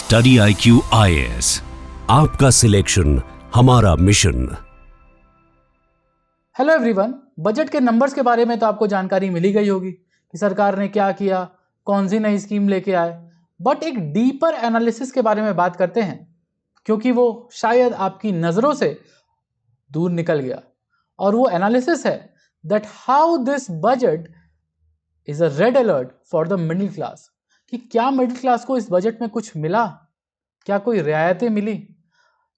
Study IQ IAS, आपका selection हमारा mission. Hello everyone, budget के नंबर्स के बारे में तो आपको जानकारी मिली गई होगी कि सरकार ने क्या किया, कौन सी नई स्कीम लेके आए। बट एक डीपर एनालिसिस के बारे में बात करते हैं, क्योंकि वो शायद आपकी नजरों से दूर निकल गया। और वो एनालिसिस है that how this budget is a red alert for the middle class. कि क्या मिडिल क्लास को इस बजट में कुछ मिला, क्या कोई रियायतें मिली,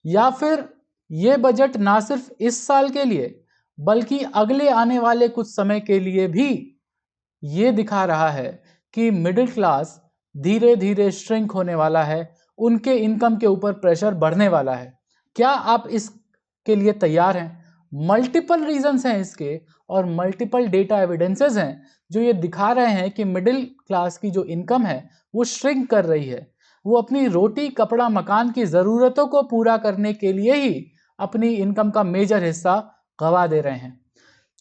या फिर ये बजट ना सिर्फ इस साल के लिए बल्कि अगले आने वाले कुछ समय के लिए भी ये दिखा रहा है कि मिडिल क्लास धीरे धीरे श्रिंक होने वाला है, उनके इनकम के ऊपर प्रेशर बढ़ने वाला है। क्या आप इसके लिए तैयार हैं? मल्टीपल रीजंस हैं इसके और मल्टीपल डेटा एविडेंसेस हैं जो ये दिखा रहे हैं कि मिडिल क्लास की जो इनकम है वो श्रिंक कर रही है। वो अपनी रोटी कपड़ा मकान की ज़रूरतों को पूरा करने के लिए ही अपनी इनकम का मेजर हिस्सा गंवा दे रहे हैं।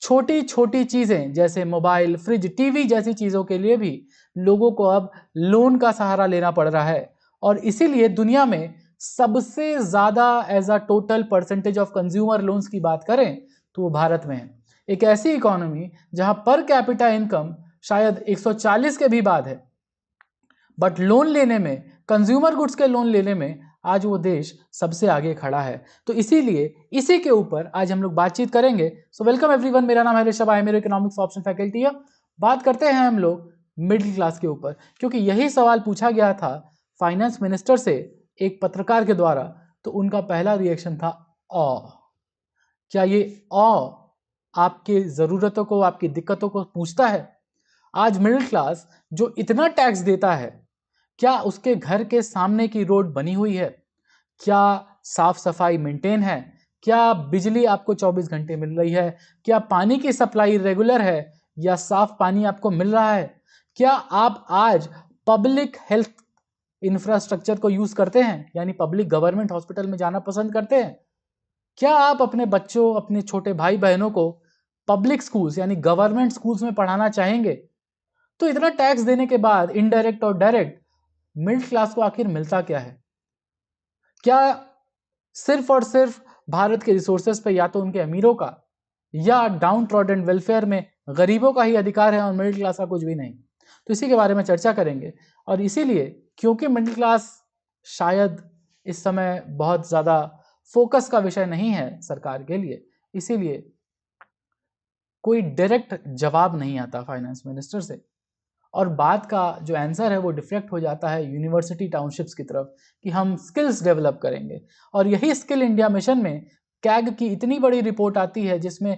छोटी छोटी चीज़ें जैसे मोबाइल, फ्रिज, टीवी जैसी चीज़ों के लिए भी लोगों को अब लोन का सहारा लेना पड़ रहा है। और इसीलिए दुनिया में सबसे ज़्यादा as a total percentage of consumer loans की बात करें तो वो भारत में है। एक ऐसी इकोनॉमी जहां पर कैपिटा इनकम शायद 140 के भी बाद है, बट लोन लेने में, कंज्यूमर गुड्स के लोन लेने में आज वो देश सबसे आगे खड़ा है। तो इसीलिए इसी के ऊपर आज हम लोग बातचीत करेंगे। सो वेलकम एवरीवन, मेरा नाम है ऋषभ, आई मेरे इकोनॉमिक्स ऑप्शन फैकल्टी है। बात करते हैं हम लोग मिडिल क्लास के ऊपर, क्योंकि यही सवाल पूछा गया था फाइनेंस मिनिस्टर से एक पत्रकार के द्वारा। तो उनका पहला रिएक्शन था ऑ। क्या ये ऑ आपकी ज़रूरतों को, आपकी दिक्कतों को पूछता है? आज मिडिल क्लास जो इतना टैक्स देता है, क्या उसके घर के सामने की रोड बनी हुई है? क्या साफ सफाई मेंटेन है? क्या बिजली आपको 24 घंटे मिल रही है? क्या पानी की सप्लाई रेगुलर है या साफ पानी आपको मिल रहा है? क्या आप आज पब्लिक हेल्थ इंफ्रास्ट्रक्चर को यूज करते हैं, यानी पब्लिक गवर्नमेंट हॉस्पिटल में जाना पसंद करते हैं? क्या आप अपने बच्चों, अपने छोटे भाई बहनों को पब्लिक स्कूल्स यानी गवर्नमेंट स्कूल्स में पढ़ाना चाहेंगे? तो इतना टैक्स देने के बाद इनडायरेक्ट और डायरेक्ट मिडिल क्लास को आखिर मिलता क्या है? क्या सिर्फ और सिर्फ भारत के रिसोर्सेज पे या तो उनके अमीरों का या डाउन ट्रॉडन वेलफेयर में गरीबों का ही अधिकार है और मिडिल क्लास का कुछ भी नहीं? तो इसी के बारे में चर्चा करेंगे। और इसीलिए क्योंकि मिडिल क्लास शायद इस समय बहुत ज़्यादा फोकस का विषय नहीं है सरकार के लिए, इसीलिए कोई डायरेक्ट जवाब नहीं आता फाइनेंस मिनिस्टर से। और बात का जो आंसर है वो डिफ्लेक्ट हो जाता है यूनिवर्सिटी टाउनशिप्स की तरफ कि हम स्किल्स डेवलप करेंगे। और यही स्किल इंडिया मिशन में कैग की इतनी बड़ी रिपोर्ट आती है जिसमें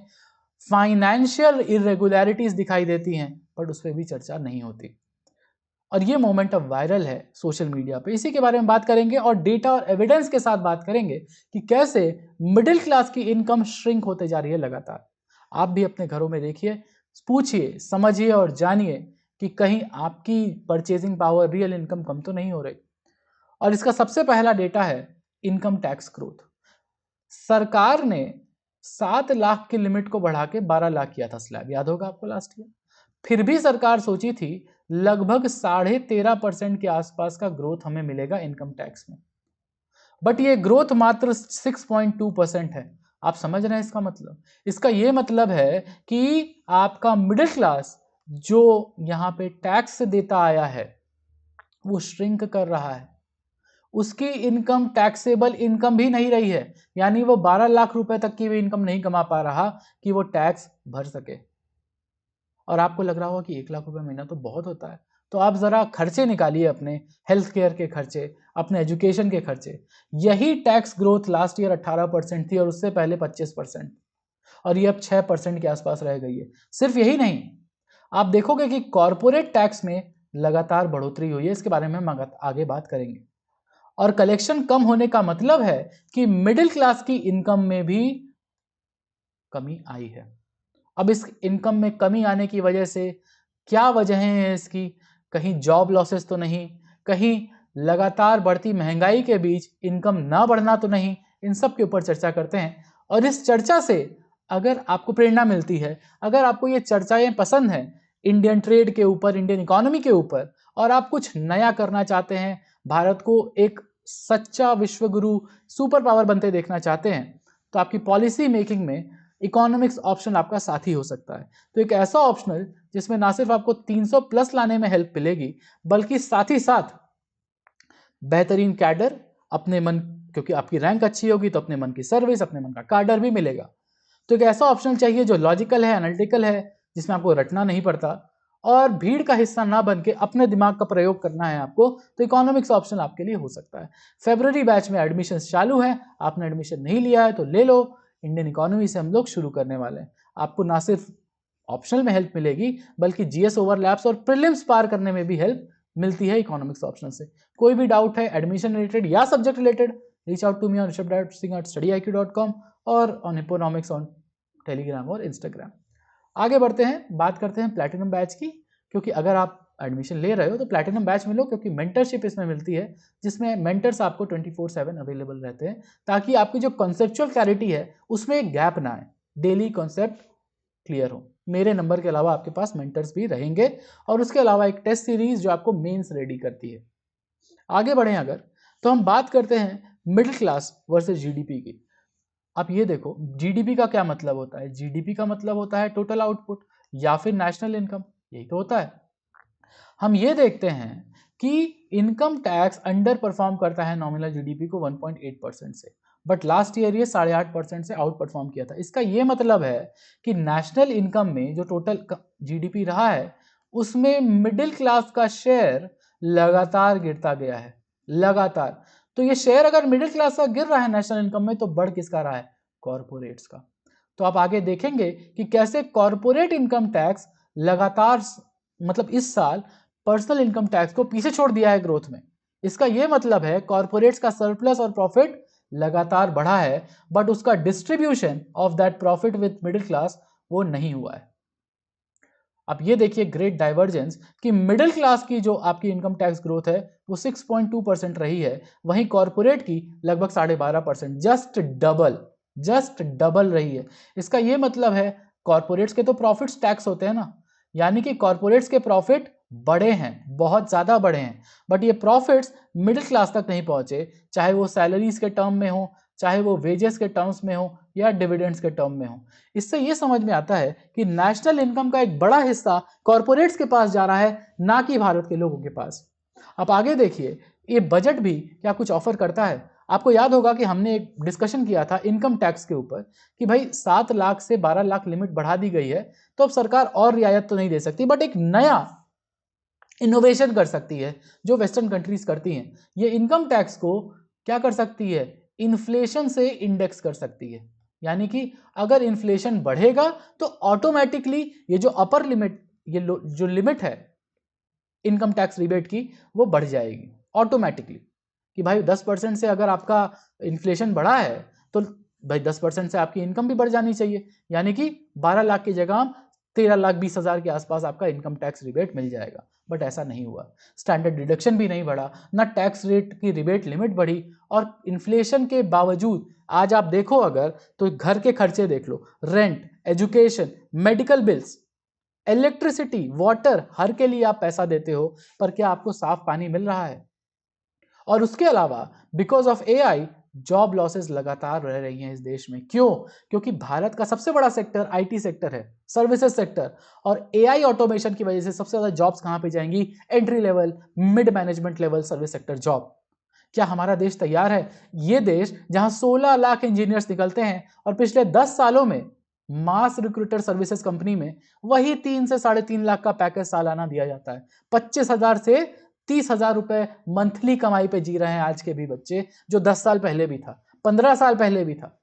फाइनेंशियल इरेगुलरिटीज दिखाई देती हैं, बट उस पर भी चर्चा नहीं होती। और ये मोमेंट अब वायरल है सोशल मीडिया पे। इसी के बारे में बात करेंगे और डेटा और एविडेंस के साथ बात करेंगे कि कैसे मिडिल क्लास की इनकम श्रिंक होते जा रही है लगातार। आप भी अपने घरों में देखिए, पूछिए, समझिए और जानिए कि कहीं आपकी परचेजिंग पावर, रियल इनकम कम तो नहीं हो रही। और इसका सबसे पहला डेटा है इनकम टैक्स ग्रोथ। सरकार ने 7 लाख की लिमिट को बढ़ा के 12 लाख किया था स्लैब, याद होगा आपको लास्ट ईयर। फिर भी सरकार सोची थी लगभग 13.5% के आसपास का ग्रोथ हमें मिलेगा इनकम टैक्स में, बट ये ग्रोथ मात्र 6.2% है। आप समझ रहे हैं इसका मतलब? इसका ये मतलब है कि आपका मिडिल क्लास जो यहाँ पे टैक्स देता आया है वो श्रिंक कर रहा है। उसकी इनकम टैक्सेबल इनकम भी नहीं रही है, यानी वो 12 लाख रुपए तक की भी इनकम नहीं कमा पा रहा कि वो टैक्स भर सके। और आपको लग रहा होगा कि 1 लाख रुपए महीना तो बहुत होता है, तो आप जरा खर्चे निकालिए, अपने हेल्थ केयर के खर्चे, अपने एजुकेशन के खर्चे। यही टैक्स ग्रोथ लास्ट ईयर 18% थी और उससे पहले 25%, और ये अब 6% के आसपास रह गई है। सिर्फ यही नहीं, आप देखोगे कि कॉरपोरेट टैक्स में लगातार बढ़ोतरी हुई है। इसके बारे में हम आगे बात करेंगे। और कलेक्शन कम होने का मतलब है कि मिडिल क्लास की इनकम में भी कमी आई है। अब इस इनकम में कमी आने की वजह से क्या वजहें हैं इसकी? कहीं जॉब लॉसेस तो नहीं, कहीं लगातार बढ़ती महंगाई के बीच इनकम ना बढ़ना तो नहीं? इन सब के ऊपर चर्चा करते हैं। और इस चर्चा से अगर आपको प्रेरणा मिलती है, अगर आपको ये चर्चाएं पसंद हैं इंडियन ट्रेड के ऊपर, इंडियन इकोनॉमी के ऊपर, और आप कुछ नया करना चाहते हैं, भारत को एक सच्चा विश्वगुरु सुपर पावर बनते देखना चाहते हैं, तो आपकी पॉलिसी मेकिंग में इकोनॉमिक्स ऑप्शनल आपका साथी हो सकता है। तो एक ऐसा ऑप्शनल जिसमें ना सिर्फ आपको 300 प्लस लाने में हेल्प मिलेगी, बल्कि साथ ही साथ बेहतरीन कैडर, अपने मन, क्योंकि आपकी रैंक अच्छी होगी तो अपने मन की सर्विस, अपने मन का कैडर भी मिलेगा। तो एक ऐसा ऑप्शनल चाहिए जो लॉजिकल है, एनालिटिकल है, जिसमें आपको रटना नहीं पड़ता और भीड़ का हिस्सा ना बन के अपने दिमाग का प्रयोग करना है आपको, तो इकोनॉमिक्स ऑप्शनल आपके लिए हो सकता है। फरवरी बैच में एडमिशन चालू है, आपने एडमिशन नहीं लिया है तो ले लो। इंडियन इकोनॉमी से हम लोग शुरू करने वाले हैं। आपको ना सिर्फ ऑप्शनल में हेल्प मिलेगी, बल्कि जीएस ओवरलैप्स और प्रीलिम्स पार करने में भी हेल्प मिलती है इकोनॉमिक्स ऑप्शनल से। कोई भी डाउट है एडमिशन रिलेटेड या subject related, reach out to me on rishabh.singh@studyIQ.com और ऑन हिप्पोनॉमिक्स ऑन टेलीग्राम और इंस्टाग्राम। आगे बढ़ते हैं, बात करते हैं प्लैटिनम बैच की, क्योंकि अगर आप एडमिशन ले रहे हो तो प्लैटिनम बैच में लो, क्योंकि मेंटरशिप इसमें मिलती है, जिसमें मेंटर्स आपको 24/7 अवेलेबल रहते हैं, ताकि आपकी जो कॉन्सेप्चुअल क्लैरिटी है उसमें एक गैप ना आए, डेली कॉन्सेप्ट क्लियर हो। मेरे नंबर के अलावा आपके पास मेंटर्स भी रहेंगे और उसके अलावा एक टेस्ट सीरीज जो आपको मेंस रेडी करती है। आगे बढ़ें अगर, तो हम बात करते हैं मिडिल क्लास वर्सेस जीडीपी की। आप ये देखो, जीडीपी का क्या मतलब होता है? जीडीपी का मतलब होता है टोटल आउटपुट या फिर नेशनल इनकम, यही तो होता है। हम ये देखते हैं कि इनकम टैक्स अंडर परफॉर्म करता है नॉमिनल जीडीपी को 1.8% से, बट लास्ट ईयर ये 8.5% से आउट परफॉर्म किया था। इसका ये मतलब है कि नेशनल इनकम में जो टोटल जीडीपी रहा है उसमें मिडिल क्लास का शेयर लगातार गिरता गया है, लगातार। तो ये शेयर अगर मिडिल क्लास का गिर रहा है नेशनल इनकम में, तो बढ़ किसका रहा है? कॉर्पोरेट्स का। तो आप आगे देखेंगे कि कैसे कॉर्पोरेट इनकम टैक्स लगातार, मतलब इस साल पर्सनल इनकम टैक्स को पीछे छोड़ दिया है ग्रोथ में। इसका यह मतलब है कॉर्पोरेट्स का सरप्लस और प्रॉफिट लगातार बढ़ा है, बट उसका distribution of that profit with middle class वो नहीं हुआ है। आप ये देखिए ग्रेट डाइवर्जेंस कि मिडिल क्लास की जो आपकी इनकम टैक्स ग्रोथ है वो 6.2% रही है, वहीं कॉर्पोरेट की लगभग 12.5%, जस्ट डबल रही है। इसका ये मतलब है कॉर्पोरेट्स के तो प्रॉफिट्स टैक्स होते हैं ना, यानी कि कॉर्पोरेट्स के प्रॉफिट बड़े हैं, बहुत ज्यादा बड़े हैं, बट ये प्रॉफिट्स मिडिल क्लास तक नहीं पहुंचे, चाहे वो सैलरीज के टर्म में हो, चाहे वो वेजेस के टर्म्स में हो या डिविडेंड्स के टर्म में हो। इससे ये समझ में आता है कि नेशनल इनकम का एक बड़ा हिस्सा कॉर्पोरेट्स के पास जा रहा है, ना कि भारत के लोगों के पास। आप आगे देखिए, ये बजट भी क्या कुछ ऑफर करता है। आपको याद होगा कि हमने एक डिस्कशन किया था इनकम टैक्स के ऊपर कि भाई 7 लाख से 12 लाख लिमिट बढ़ा दी गई है, तो अब सरकार और रियायत तो नहीं दे सकती, बट एक नया इनोवेशन कर सकती है जो वेस्टर्न कंट्रीज करती हैं। ये इनकम टैक्स को क्या कर सकती है? इन्फ्लेशन से इंडेक्स कर सकती है, यानी कि अगर इन्फ्लेशन बढ़ेगा तो ऑटोमेटिकली ये जो अपर लिमिट, ये जो लिमिट है इनकम टैक्स रिबेट की, वो बढ़ जाएगी ऑटोमेटिकली। कि भाई 10% से अगर आपका इन्फ्लेशन बढ़ा है तो भाई 10% से आपकी इनकम भी बढ़ जानी चाहिए, यानी कि 12 लाख की जगह 13,20,000 के आसपास आपका इनकम टैक्स रिबेट मिल जाएगा। बट ऐसा नहीं हुआ, स्टैंडर्ड डिडक्शन भी नहीं बढ़ा, ना टैक्स रेट की रिबेट लिमिट बढ़ी, और इन्फ्लेशन के बावजूद आज आप देखो अगर तो घर के खर्चे देख लो, rent, education, medical bills, electricity, water, हर के लिए आप पैसा देते हो, पर क्या आपको साफ पानी मिल रहा है? और उसके अलावा because of AI job losses लगातार रह रही हैं इस देश में। क्यों? क्योंकि भारत का सबसे बड़ा सेक्टर आईटी सेक्टर है, सर्विसेज सेक्टर, और एआई ऑटोमेशन की वजह से सबसे ज्यादा जॉब्स कहां पे जाएंगी? Entry level, mid management level service sector job. क्या हमारा देश तैयार है? ये देश जहां 16 लाख इंजीनियर्स निकलते हैं और पिछले 10 सालों में मास रिक्रूटर सर्विसेज कंपनी में वही 3 से 3.5 लाख का पैकेज सालाना दिया जाता है। 25,000 से 30,000 रुपए मंथली कमाई पे जी रहे हैं आज के भी बच्चे, जो 10 साल पहले भी था, 15 साल पहले भी था।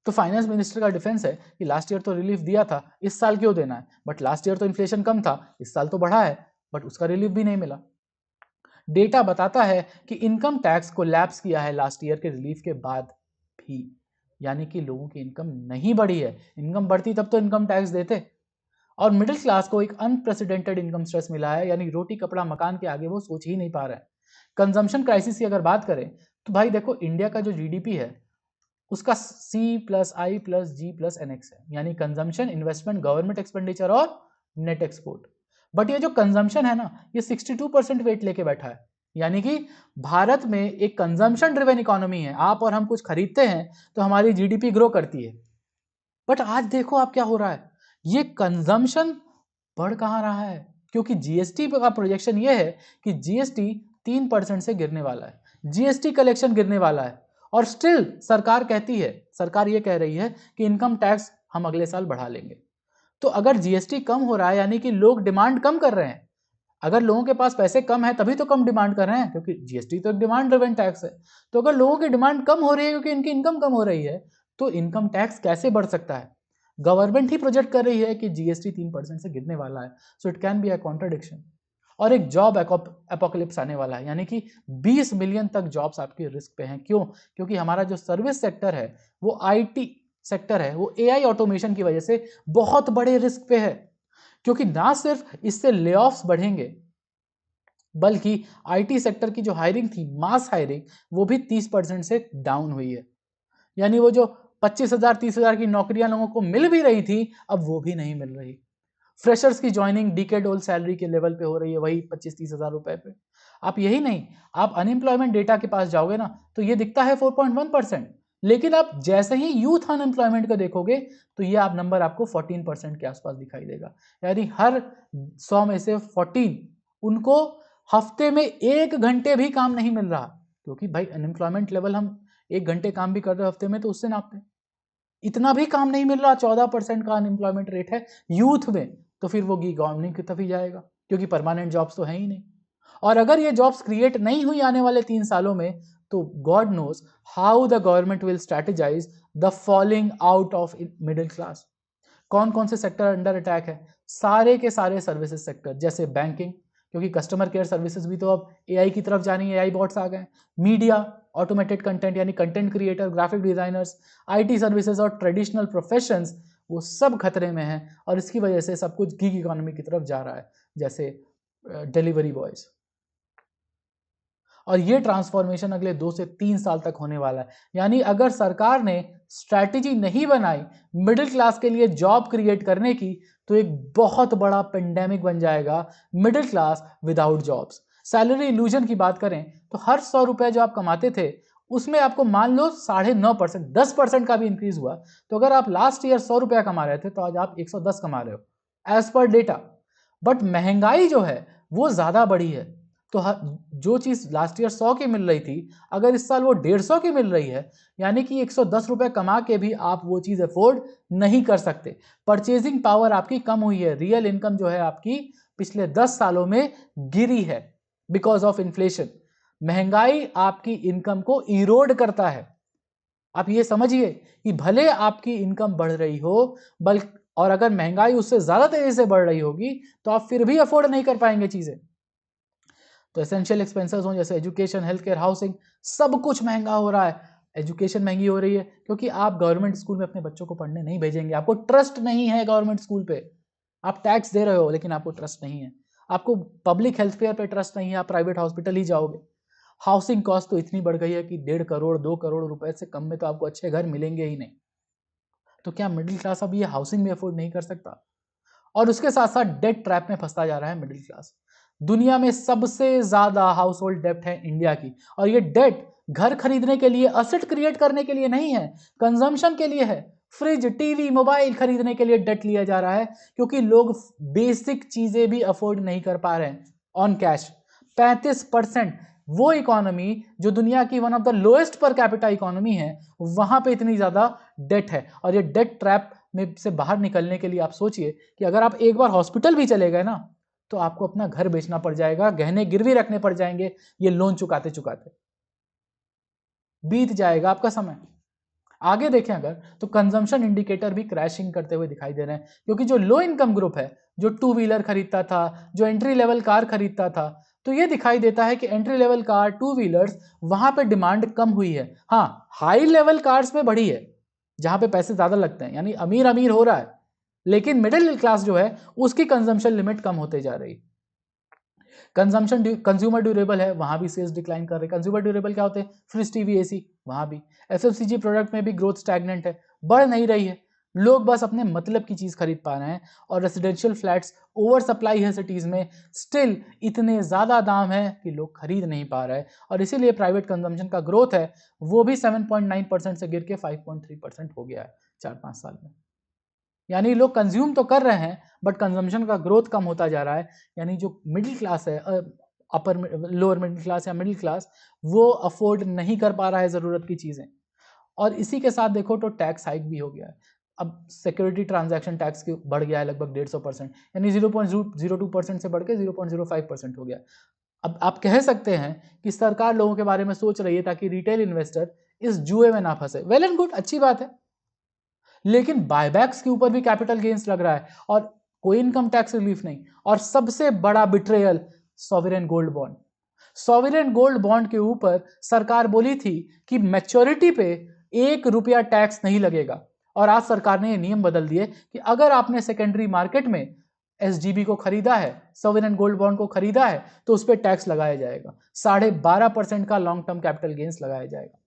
तो फाइनेंस मिनिस्टर का डिफेंस है कि लास्ट ईयर तो रिलीफ दिया था, इस साल क्यों देना है? बट लास्ट ईयर तो इन्फ्लेशन कम था, इस साल तो बढ़ा है, बट उसका रिलीफ भी नहीं मिला। डेटा बताता है कि इनकम टैक्स को लैप्स किया है लास्ट ईयर के रिलीफ के बाद भी, यानी कि लोगों की इनकम नहीं बढ़ी है। इनकम बढ़ती तब तो इनकम टैक्स देते। और मिडिल क्लास को एक अनप्रेसिडेंटेड इनकम स्ट्रेस मिला है, यानी रोटी कपड़ा मकान के आगे वो सोच ही नहीं पा रहे हैं। कंजम्पशन क्राइसिस की अगर बात करें तो भाई देखो, इंडिया का जो जीडीपी है उसका C+I+G+NX है, यानी कंजम्पशन, इन्वेस्टमेंट, गवर्नमेंट एक्सपेंडिचर और नेट एक्सपोर्ट। बट ये जो कंजम्पशन है ना, ये 62% वेट लेके बैठा है, यानी कि भारत में एक कंजम्पशन ड्रिवन इकोनॉमी है, आप और हम कुछ खरीदते हैं तो हमारी जीडीपी ग्रो करती है। बट आज देखो आप क्या हो रहा है, ये कंजम्पशन बढ़ कहाँ रहा है, क्योंकि जीएसटी का प्रोजेक्शन ये है कि जीएसटी 3% से गिरने वाला है, जीएसटी कलेक्शन गिरने वाला है, और स्टिल सरकार कहती है, सरकार ये कह रही है कि इनकम टैक्स हम अगले साल बढ़ा लेंगे। तो अगर जीएसटी कम हो रहा है यानी कि लोग डिमांड कम कर रहे हैं, अगर लोगों के पास पैसे कम है तभी तो कम डिमांड कर रहे हैं, क्योंकि जीएसटी तो एक डिमांड ड्रिवन टैक्स है। तो अगर लोगों की डिमांड कम हो रही है क्योंकि इनकी इनकम कम हो रही है, तो इनकम टैक्स कैसे बढ़ सकता है? गवर्नमेंट ही प्रोजेक्ट कर रही है कि जीएसटी 3% से गिरने वाला है, so it can be a contradiction. और एक जॉब एपोकलिप्स आने वाला है, यानी कि 20 मिलियन तक जॉब्स आपके रिस्क पे हैं। क्यों? क्योंकि हमारा जो सर्विस सेक्टर है, वो आईटी सेक्टर है, वो एआई ऑटोमेशन की वजह से बहुत बड़े रिस्क पे है। क्योंकि ना सिर्फ इससे ले ऑफ्स बढ़ेंगे, बल्कि आईटी सेक्टर की जो हायरिंग थी, मास हायरिंग, वो भी 30% से डाउन हुई है। यानी वो जो 25,000 30,000 की नौकरियां लोगों को मिल भी रही थी, अब वो भी नहीं मिल रही। फ्रेशर्स की ज्वाइनिंग डीकेड ओल्ड सैलरी के लेवल पे हो रही है, वही 25-30 हजार रुपए पे। आप यही नहीं, आप अनएम्प्लॉयमेंट डेटा के पास जाओगे ना, तो ये दिखता है 4.1%, लेकिन आप जैसे ही यूथ अनएम्प्लॉयमेंट को देखोगे तो ये आप नंबर आपको 14% के आसपास दिखाई देगा। यानी हर 100 में से 14 उनको हफ्ते में 1 घंटे भी काम नहीं मिल रहा, क्योंकि भाई अनएम्प्लॉयमेंट लेवल हम 1 घंटे काम भी कर रहे हफ्ते में तो उससे नापते हैं। इतना भी काम नहीं मिल रहा, 14% का अनएम्प्लॉयमेंट रेट है यूथ में, तो फिर वो गवर्नमेंट की तरफ ही जाएगा, क्योंकि परमानेंट जॉब्स तो है ही नहीं। और अगर ये जॉब्स क्रिएट नहीं हुई आने वाले 3 सालों में, तो God knows how the government will strategise the falling out of middle class. कौन कौन से सेक्टर अंडर अटैक है? सारे के सारे सर्विसेज सेक्टर, जैसे बैंकिंग, क्योंकि कस्टमर केयर सर्विसेज भी तो अब एआई की तरफ जानी है, एआई बॉट्स आ गए। मीडिया, ऑटोमेटेड कंटेंट यानी content creator, graphic designers, IT services और ट्रेडिशनल प्रोफेशंस, वो सब खतरे में हैं, और इसकी वजह से सब कुछ गिग इकोनॉमी की तरफ जा रहा है, जैसे डिलीवरी बॉयज। और ये ट्रांसफॉर्मेशन अगले 2 से 3 साल तक होने वाला है। यानी अगर सरकार ने स्ट्रैटेजी नहीं बनाई मिडिल क्लास के लिए जॉब क्रिएट करने की, तो एक बहुत बड़ा पेंडेमिक बन जाएगा middle class without jobs. Salary illusion की बात करें तो हर 100 रुपए जो आप कमाते थे, उसमें आपको मान लो 9.5%, 10% का भी इंक्रीज हुआ, तो अगर आप लास्ट ईयर 100 रुपया कमा रहे थे तो आज आप 110 कमा रहे हो एज पर डेटा। बट महंगाई जो है वो ज्यादा बढ़ी है, तो जो चीज लास्ट ईयर 100 की मिल रही थी, अगर इस साल वो 150 की मिल रही है, यानी कि 110 रुपए कमा के भी आप वो चीज अफोर्ड नहीं कर सकते। परचेजिंग पावर आपकी कम हुई है, रियल इनकम जो है आपकी पिछले 10 सालों में गिरी है बिकॉज ऑफ इन्फ्लेशन। महंगाई आपकी इनकम को इरोड करता है। आप ये समझिए कि भले आपकी इनकम बढ़ रही हो, बल्कि और अगर महंगाई उससे ज्यादा तेजी से बढ़ रही होगी, तो आप फिर भी अफोर्ड नहीं कर पाएंगे चीजें। तो एसेंशियल एक्सपेंसेस हो, जैसे एजुकेशन, हेल्थ केयर, हाउसिंग, सब कुछ महंगा हो रहा है। एजुकेशन महंगी हो रही है क्योंकि आप गवर्नमेंट स्कूल में अपने बच्चों को पढ़ने नहीं भेजेंगे, आपको ट्रस्ट नहीं है गवर्नमेंट स्कूल पे। आप टैक्स दे रहे हो लेकिन आपको ट्रस्ट नहीं है, आपको पब्लिक हेल्थ केयर पे ट्रस्ट नहीं है, आप प्राइवेट हॉस्पिटल ही जाओगे। हाउसिंग कॉस्ट तो इतनी बढ़ गई है कि 1.5 करोड़ 2 करोड़ रुपए से कम में तो आपको अच्छे घर मिलेंगे ही नहीं। तो क्या मिडिल क्लास अब ये हाउसिंग में अफोर्ड नहीं कर सकता? और उसके साथ साथ डेट ट्रैप में फंसता जा रहा है मिडिल क्लास। दुनिया में सबसे ज्यादा हाउस होल्ड डेप्ट है इंडिया की, और ये डेट घर खरीदने के लिए, असेट क्रिएट करने के लिए नहीं है, कंजम्पशन के लिए है। फ्रिज, टीवी, मोबाइल खरीदने के लिए डेट लिया जा रहा है, क्योंकि लोग बेसिक चीजें भी अफोर्ड नहीं कर पा रहे हैं ऑन कैश। 35%, वो इकोनॉमी जो दुनिया की one of the lowest per capita economy है, वहां पे इतनी ज्यादा डेट है। और ये डेट ट्रैप में से बाहर निकलने के लिए आप सोचिए कि अगर आप एक बार हॉस्पिटल भी चले गए ना, तो आपको अपना घर बेचना पड़ जाएगा, गहने गिरवी रखने पड़ जाएंगे, ये लोन चुकाते चुकाते बीत जाएगा आपका समय। आगे देखें अगर, तो कंजम्पशन इंडिकेटर भी क्रैशिंग करते हुए दिखाई दे रहे हैं, क्योंकि जो लो इनकम ग्रुप है, जो 2 व्हीलर खरीदता था, जो एंट्री लेवल कार खरीदता था, तो ये दिखाई देता है कि एंट्री लेवल कार, 2 व्हीलर्स, वहां पे डिमांड कम हुई है। हाँ, हाई लेवल कार्स में बढ़ी है, जहां पे पैसे ज्यादा लगते हैं, यानी अमीर अमीर हो रहा है, लेकिन मिडिल क्लास जो है उसकी कंजम्पशन लिमिट कम होते जा रही। कंजम्पशन कंज्यूमर ड्यूरेबल है, वहां भी सेल्स डिक्लाइन कर रहे हैं। कंज्यूमर ड्यूरेबल क्या होते हैं? फ्रिज, टीवी, एसी, वहां भी। एफएमसीजी प्रोडक्ट में भी ग्रोथ स्टैग्नेंट है, बढ़ नहीं रही है। लोग बस अपने मतलब की चीज खरीद पा रहे हैं और रेसिडेंशियल फ्लैट्स ओवर सप्लाई है सिटीज में, स्टिल इतने ज्यादा दाम है कि लोग खरीद नहीं पा रहे, और इसीलिए प्राइवेट कंजम्पशन का ग्रोथ है वो भी 7.9% से गिर के 5.3% हो गया है 4-5 साल में। यानी लोग कंज्यूम तो कर रहे हैं बट कंजम्पशन का ग्रोथ कम होता जा रहा है। यानी जो मिडिल क्लास है, अपर लोअर मिडिल क्लास या मिडिल क्लास, वो अफोर्ड नहीं कर पा रहा है ज़रूरत की चीज़ें। और इसी के साथ देखो तो टैक्स हाइक भी हो गया है। अब सिक्योरिटी ट्रांजैक्शन टैक्स बढ़ गया है लगभग 150%, यानी 0.02% से बढ़ के 0.05% हो गया। अब आप कह सकते हैं कि सरकार लोगों के बारे में सोच रही है ताकि रिटेल इन्वेस्टर इस जुए में ना फंसे। वेल एंड गुड, अच्छी बात है, लेकिन बायबैक्स के ऊपर भी कैपिटल गेन्स लग रहा है और कोई इनकम टैक्स रिलीफ नहीं। और सबसे बड़ा betrayal, sovereign gold bond. Sovereign gold bond के ऊपर सरकार बोली थी कि मैच्योरिटी पे 1 रुपया टैक्स नहीं लगेगा, और आज सरकार ने ये नियम बदल दिए कि अगर आपने सेकेंडरी मार्केट में एसजीबी को खरीदा है, सॉवरेन गोल्ड बॉन्ड को खरीदा है, तो उस पर टैक्स लगाया जाएगा, 12.5% का लॉन्ग टर्म कैपिटल गेन्स लगाया जाएगा।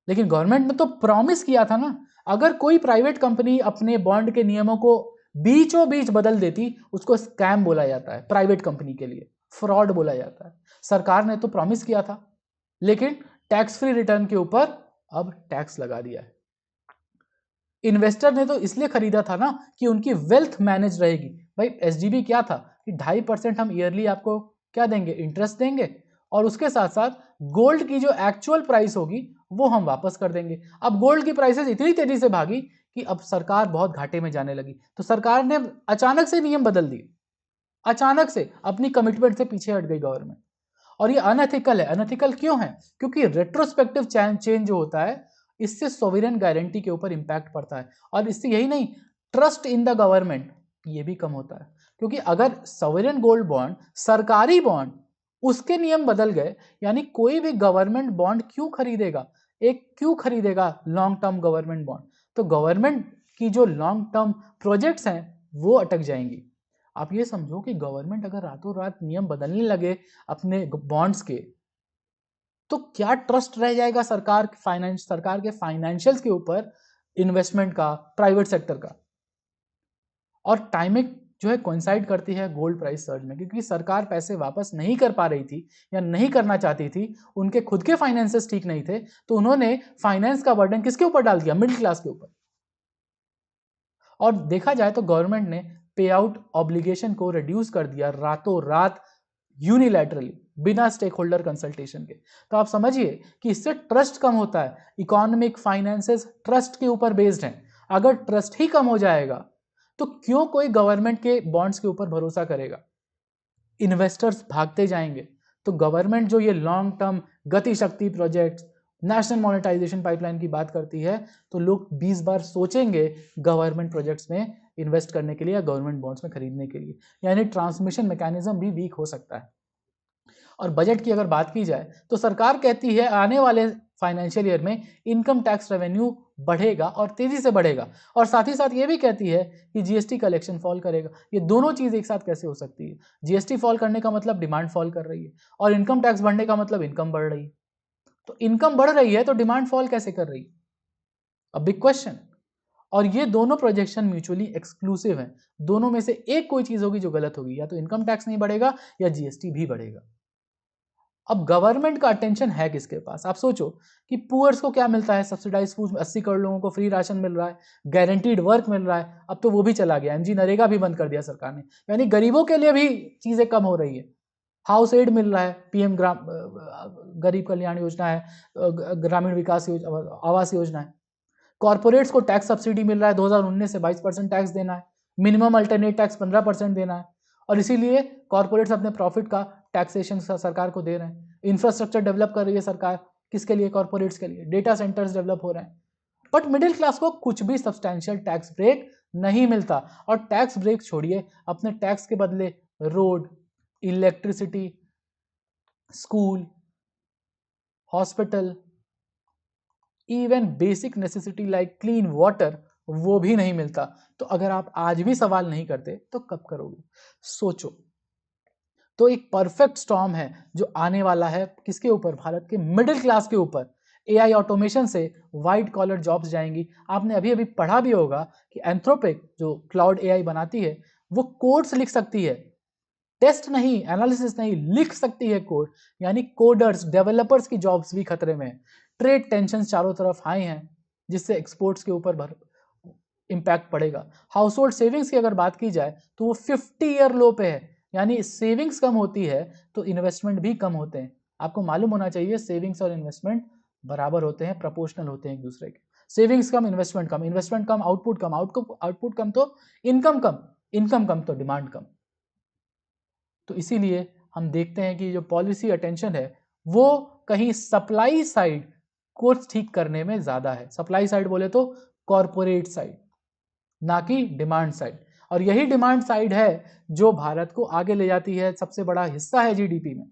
लेकिन गवर्नमेंट ने तो प्रॉमिस किया था ना, अगर कोई प्राइवेट कंपनी अपने बॉन्ड के नियमों को बीचों बीच बदल देती, उसको स्कैम बोला जाता है, प्राइवेट कंपनी के लिए फ्रॉड बोला जाता है। सरकार ने तो प्रॉमिस किया था, लेकिन टैक्स फ्री रिटर्न के ऊपर अब टैक्स लगा दिया है। इन्वेस्टर ने तो इसलिए खरीदा था ना कि उनकी वेल्थ मैनेज रहेगी। भाई एसजीबी क्या था कि 2.5% हम ईयरली आपको क्या देंगे, इंटरेस्ट देंगे, और उसके साथ साथ गोल्ड की जो एक्चुअल प्राइस होगी वो हम वापस कर देंगे। अब गोल्ड की प्राइसेस इतनी तेजी से भागी कि अब सरकार बहुत घाटे में जाने लगी, तो सरकार ने अचानक से नियम बदल दिए, अचानक से अपनी कमिटमेंट से पीछे हट गई गवर्नमेंट। और ये अनएथिकल है। अनएथिकल क्यों है? क्योंकि रेट्रोस्पेक्टिव चेंज जो होता है, इससे सोवरेन गारंटी के ऊपर इंपैक्ट पड़ता है, और इससे यही नहीं, ट्रस्ट इन द गवर्नमेंट ये भी कम होता है। क्योंकि अगर सोवरेन गोल्ड बॉन्ड सरकारी बॉन्ड, उसके नियम बदल गए, यानी कोई भी गवर्नमेंट बॉन्ड क्यों खरीदेगा, क्यों खरीदेगा लॉन्ग टर्म गवर्नमेंट बॉन्ड? तो गवर्नमेंट की जो लॉन्ग टर्म प्रोजेक्ट्स हैं वो अटक जाएंगी। आप ये समझो कि गवर्नमेंट अगर रातों रात नियम बदलने लगे अपने बॉन्ड्स के, तो क्या ट्रस्ट रह जाएगा सरकार के फाइनेंशियल्स के ऊपर, इन्वेस्टमेंट का, प्राइवेट सेक्टर का। और टाइमिंग जो है कोइंसाइड करती है गोल्ड प्राइस सर्ज में, क्योंकि सरकार पैसे वापस नहीं कर पा रही थी या नहीं करना चाहती थी, उनके खुद के फाइनेंसेस ठीक नहीं थे, तो उन्होंने फाइनेंस का बर्डन किसके ऊपर डाल दिया? मिडिल क्लास के ऊपर। और देखा जाए तो गवर्नमेंट ने पे आउट ऑब्लिगेशन को रिड्यूस कर दिया रातों रात, यूनिलैटरली, बिना स्टेक होल्डर कंसल्टेशन के। तो आप समझिए कि इससे ट्रस्ट कम होता है। इकोनॉमिक फाइनेंसेस ट्रस्ट के ऊपर बेस्ड हैं। अगर ट्रस्ट ही कम हो जाएगा तो क्यों कोई गवर्नमेंट के बॉन्ड्स के ऊपर भरोसा करेगा? इन्वेस्टर्स भागते जाएंगे। तो गवर्नमेंट जो ये लॉन्ग टर्म गति शक्ति प्रोजेक्ट्स, नेशनल मोनेटाइजेशन पाइपलाइन की बात करती है, तो लोग 20 बार सोचेंगे गवर्नमेंट प्रोजेक्ट्स में इन्वेस्ट करने के लिए या गवर्नमेंट बॉन्ड्स में खरीदने के लिए। यानी ट्रांसमिशन मैकेनिज्म भी वीक हो सकता है। और बजट की अगर बात की जाए तो सरकार कहती है आने वाले फाइनेंशियल ईयर में इनकम टैक्स रेवेन्यू बढ़ेगा और तेजी से बढ़ेगा, और साथ ही साथ ये भी कहती है कि जीएसटी कलेक्शन फॉल करेगा। ये दोनों चीज एक साथ कैसे हो सकती है? जीएसटी फॉल करने का मतलब डिमांड फॉल कर रही है, और इनकम टैक्स बढ़ने का मतलब इनकम बढ़ रही है। तो इनकम बढ़ रही है तो डिमांड फॉल कैसे कर रही है? अब बिग क्वेश्चन। और ये दोनों प्रोजेक्शन म्यूचुअली एक्सक्लूसिव हैं। दोनों में से एक कोई चीज होगी जो गलत होगी, या तो इनकम टैक्स नहीं बढ़ेगा या जीएसटी भी बढ़ेगा। अब गवर्नमेंट का अटेंशन है किसके पास? आप सोचो कि पुअर्स को क्या मिलता है? सब्सिडाइज फूड, 80 करोड़ लोगों को फ्री राशन मिल रहा है, गारंटीड वर्क मिल रहा है, अब तो वो भी चला गया, एमजी नरेगा भी बंद कर दिया सरकार ने। यानी गरीबों के लिए भी चीजें कम हो रही है। हाउस एड मिल रहा है, पीएम गरीब कल्याण योजना है, ग्रामीण विकास योजना, आवास योजना है। कॉर्पोरेट्स को टैक्स सब्सिडी मिल रहा है, 2019 से 22% टैक्स देना है, मिनिमम अल्टरनेट टैक्स 15% देना है, और इसीलिए कॉर्पोरेट्स अपने प्रॉफिट का टैक्सेशन सरकार को दे रहे हैं। इंफ्रास्ट्रक्चर डेवलप कर रही है सरकार, किसके लिए? कॉर्पोरेट्स के लिए। डेटा सेंटर्स डेवलप हो रहे हैं। बट मिडिल क्लास को कुछ भी सब्सटैंशियल टैक्स ब्रेक नहीं मिलता। और टैक्स ब्रेक छोड़िए, अपने टैक्स के बदले road, electricity, school, hospital, even basic necessity like clean water, वो भी नहीं मिलता। तो अगर आप आज भी सवाल नहीं करते तो कब करोगे? सोचो। तो एक परफेक्ट स्टॉर्म है जो आने वाला है, किसके ऊपर? भारत के मिडिल क्लास के ऊपर। AI ऑटोमेशन से वाइट कॉलर जॉब्स जाएंगी। आपने अभी अभी पढ़ा भी होगा कि एंथ्रोपिक जो क्लाउड AI बनाती है वो कोड्स लिख सकती है, टेस्ट नहीं, एनालिसिस नहीं, लिख सकती है कोड। यानी कोडर्स, डेवलपर्स की जॉब्स भी खतरे में है। ट्रेड टेंशन चारों तरफ हाई हैं जिससे एक्सपोर्ट्स के ऊपर इम्पैक्ट पड़ेगा। हाउस होल्ड सेविंग्स की अगर बात की जाए तो वो 50 ईयर लो पे है, यानी सेविंग्स कम होती है तो इन्वेस्टमेंट भी कम होते हैं। आपको मालूम होना चाहिए सेविंग्स और इन्वेस्टमेंट बराबर होते हैं, प्रोपोर्शनल होते हैं एक दूसरे के। सेविंग्स कम, इन्वेस्टमेंट कम, इन्वेस्टमेंट कम, आउटपुट कम, आउटपुट कम तो इनकम कम, इनकम कम तो डिमांड कम। तो इसीलिए हम देखते हैं कि जो पॉलिसी अटेंशन है वो कहीं सप्लाई साइड को ठीक करने में ज्यादा है। सप्लाई साइड बोले तो कॉरपोरेट साइड, ना कि डिमांड साइड। और यही डिमांड साइड है जो भारत को आगे ले जाती है, सबसे बड़ा हिस्सा है जीडीपी में।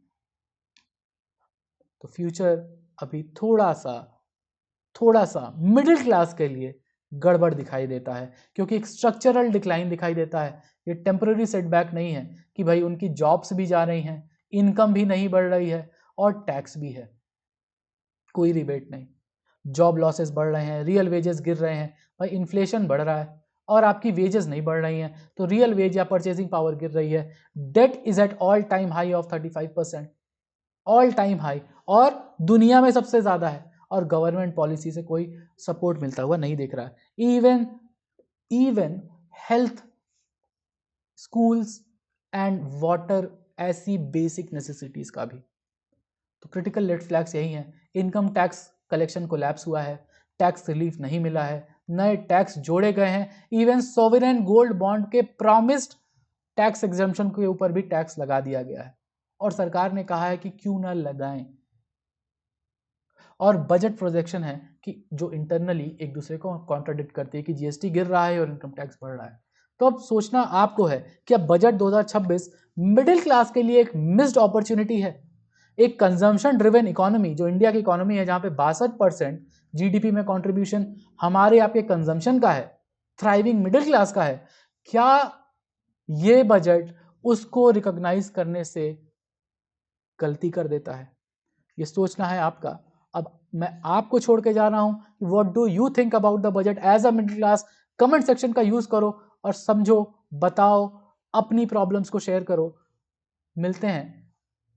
तो फ्यूचर अभी थोड़ा सा मिडिल क्लास के लिए गड़बड़ दिखाई देता है, क्योंकि एक स्ट्रक्चरल डिक्लाइन दिखाई देता है। ये टेम्पररी सेटबैक नहीं है कि भाई उनकी जॉब्स भी जा रही हैं, इनकम भी नहीं बढ़ रही है और टैक्स भी है, कोई रिबेट नहीं। जॉब लॉसेस बढ़ रहे हैं, रियल वेजेस गिर रहे हैं, भाई इन्फ्लेशन बढ़ रहा है और आपकी वेजेस नहीं बढ़ रही हैं तो रियल वेज या परचेसिंग पावर गिर रही है। Debt is at all time high of 35%, all time high, और दुनिया में सबसे ज्यादा है। और गवर्नमेंट पॉलिसी से कोई सपोर्ट मिलता हुआ नहीं दिख रहा है। Even health, schools and water, ऐसी बेसिक नेसेसिटीज का भी। तो क्रिटिकल रेड फ्लैग्स यही हैं। इनकम टैक्स कलेक्शन कोलैप्स हुआ है, टैक्स रिलीफ नहीं मिला है, नए टैक्स जोड़े गए हैं, इवन सोवरेन गोल्ड बॉन्ड के प्रॉमिस्ड टैक्स एग्जम्पशन के ऊपर भी टैक्स लगा दिया गया है और सरकार ने कहा है कि क्यों ना लगाएं। और बजट प्रोजेक्शन है कि जो इंटरनली एक दूसरे को कॉन्ट्राडिक्ट करती है कि जीएसटी गिर रहा है और इनकम टैक्स बढ़ रहा है। तो अब सोचना आपको है कि अब बजट 2026 मिडिल क्लास के लिए एक मिस्ड अपॉर्चुनिटी है। एक कंजम्पशन ड्रिवन इकोनॉमी जो इंडिया की इकोनॉमी है, जहां पे 62% जीडीपी में कंट्रीब्यूशन हमारे आपके कंजम्पशन का है, थ्राइविंग मिडिल क्लास का है, क्या ये बजट उसको रिकॉग्नाइज करने से गलती कर देता है? ये सोचना है आपका। अब मैं आपको छोड़ के जा रहा हूं कि what do you think about the budget as a middle class. Comment section का यूज करो और समझो, बताओ, अपनी प्रॉब्लम्स को शेयर करो। मिलते हैं।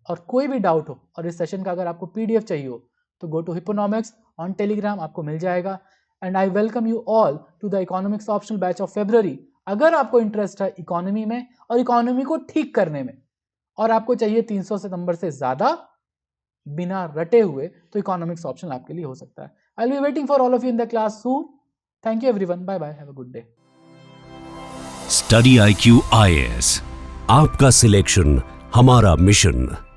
और कोई भी डाउट हो और इस सेशन का अगर आपको पीडीएफ चाहिए हो तो go to Hipponomics on Telegram, आपको मिल जाएगा। And I welcome you all to the economics optional batch of February. अगर आपको इंटरेस्ट है इकोनॉमी में और इकोनॉमी को ठीक करने में और आपको चाहिए 300 से नंबर से ज्यादा बिना रटे हुए, तो इकोनॉमिक्स ऑप्शन आपके लिए हो सकता है। I will be waiting for all of you in the class soon. Thank you everyone, bye bye, have a good day. Study IQ IAS, आपका सिलेक्शन हमारा मिशन।